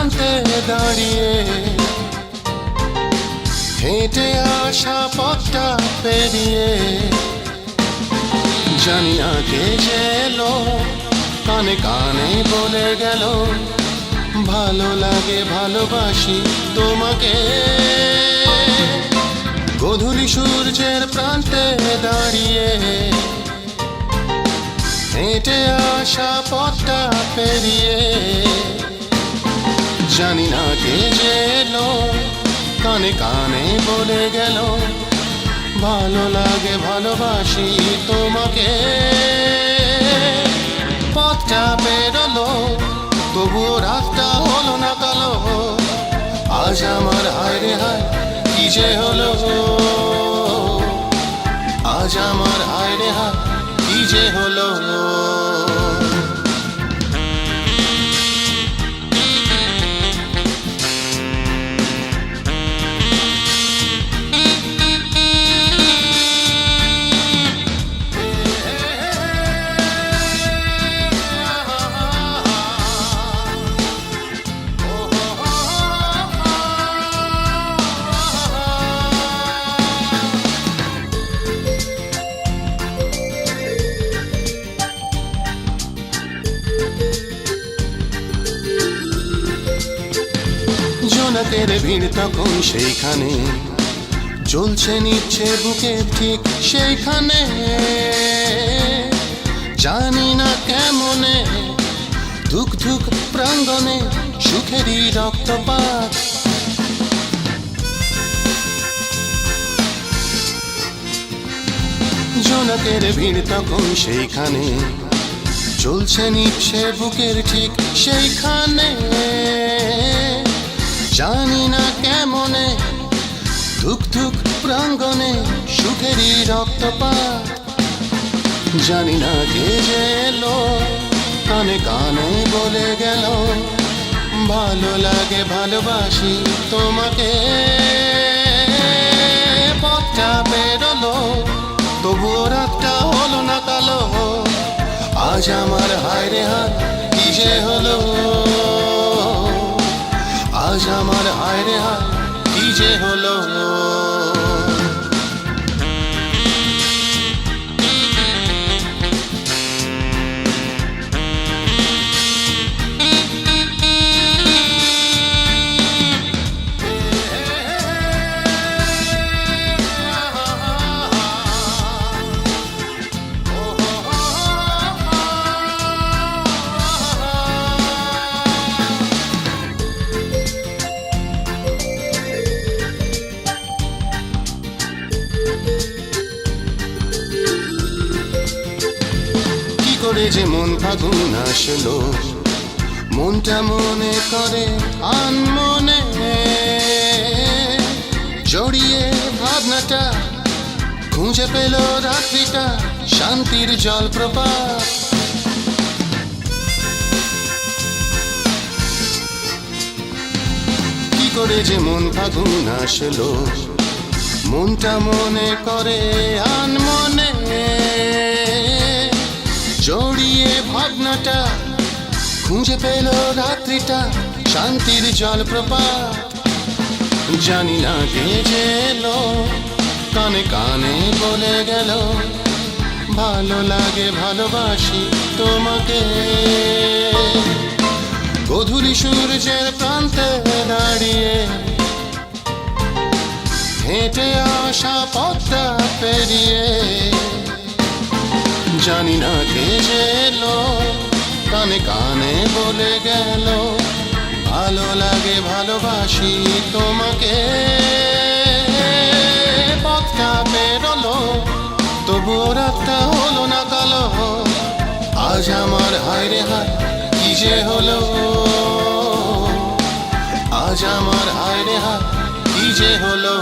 প্রান্তে দাঁড়িয়ে হেঁটে আসা পথটা পেরিয়ে জানি না কে যে এলো কানে কানে বলে গেল ভালো লাগে ভালোবাসি তোমাকে। গধূলি সূর্যের প্রান্তে দাঁড়িয়ে হেঁটে আসা পথটা পেরিয়ে জানি না কে যে এলো কানে কানে বলে গেল ভালো লাগে ভালোবাসি তোমাকে। পথটা বেরোলো তবুও রাতটা হলো না কালো, আজ আমার হায় রে হায় কি যে হলো, আজ আমার হায় রে হায় কি যে হলো। জোনাকের ভিড় তখন সেইখানে চলছে নিচ্ছে বুকে ঠিক সেইখানে, জানি না কেমনে ধুক ধুক প্রাঙ্গণে সুখেরই রক্তপাত। জোনাকের ভিড় তখন সেইখানে চলছে নিচ্ছে বুকের ঠিক সেইখানে, জানি না কেমনে ধুক ধুক প্রাঙ্গণে সুখেরই রক্তপাত। জানি না কে যে এলো কানে কানে বলে গেল ভালো লাগে ভালোবাসি তোমাকে। পথটা বেরোলো তবুও রাতটা হলো না কালো, আজ আমার হায় রে হায় কি যে হলো, আজ আমার হায় রে হায় কি যে হলো। করে যে মন ফাগুন আসলো মনটা মনে করে আনমনে জড়িয়ে ভাবনাটা খুঁজে পেল রাত্রিটা শান্তির জলপ্রপাত। কি করে যে মন ফাগুন আসলো মনটা মনে করে আনমনে জড়িয়ে ভাবনাটা খুঁজে পেল রাত্রিটা শান্তির জলপ্রপাত। জানি না কে যে এলো কানে কানে বলে গেল ভালো লাগে ভালোবাসি তোমাকে। গধূলি সূর্যের প্রান্তে দাঁড়িয়ে হেঁটে আসা পথটা পেরিয়ে জানি না কে যে এলো কানে কানে বলে গেল ভালো লাগে ভালোবাসি তোমাকে। পথটা বেরোলো তবুও রাতটা হলো না কালো, আজ আমার হায় রে হায় কি যে হলো, আজ আমার হায় রে হায় কি যে হলো।